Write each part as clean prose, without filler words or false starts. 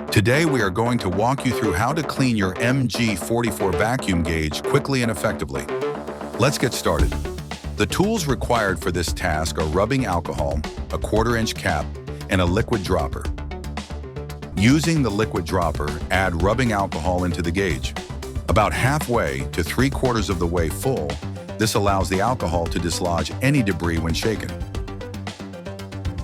Today we are going to walk you through how to clean your MG44 vacuum gauge quickly and effectively. Let's get started. The tools required for this task are rubbing alcohol, a 1/4-inch cap, and a liquid dropper. Using the liquid dropper, add rubbing alcohol into the gauge. About halfway to 3/4 of the way full, this allows the alcohol to dislodge any debris when shaken.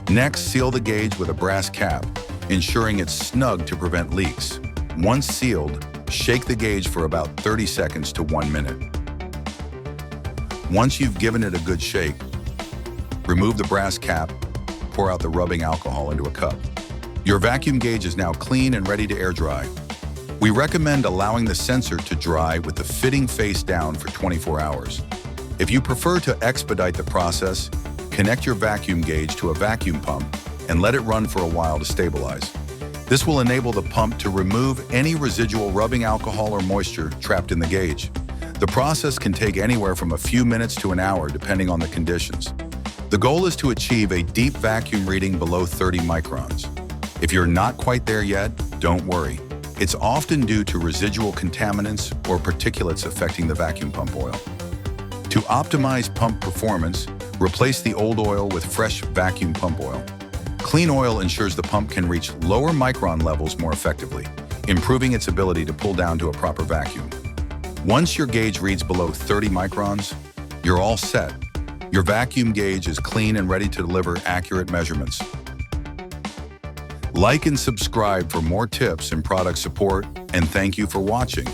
Next, seal the gauge with a brass cap, ensuring it's snug to prevent leaks. Once sealed, shake the gauge for about 30 seconds to 1 minute. Once you've given it a good shake, remove the brass cap, pour out the rubbing alcohol into a cup. Your vacuum gauge is now clean and ready to air dry. We recommend allowing the sensor to dry with the fitting face down for 24 hours. If you prefer to expedite the process, connect your vacuum gauge to a vacuum pump and let it run for a while to stabilize. This will enable the pump to remove any residual rubbing alcohol or moisture trapped in the gauge. The process can take anywhere from a few minutes to an hour depending on the conditions. The goal is to achieve a deep vacuum reading below 30 microns. If you're not quite there yet, don't worry. It's often due to residual contaminants or particulates affecting the vacuum pump oil. To optimize pump performance, replace the old oil with fresh vacuum pump oil. Clean oil ensures the pump can reach lower micron levels more effectively, improving its ability to pull down to a proper vacuum. Once your gauge reads below 30 microns, you're all set. Your vacuum gauge is clean and ready to deliver accurate measurements. Like and subscribe for more tips and product support, and thank you for watching.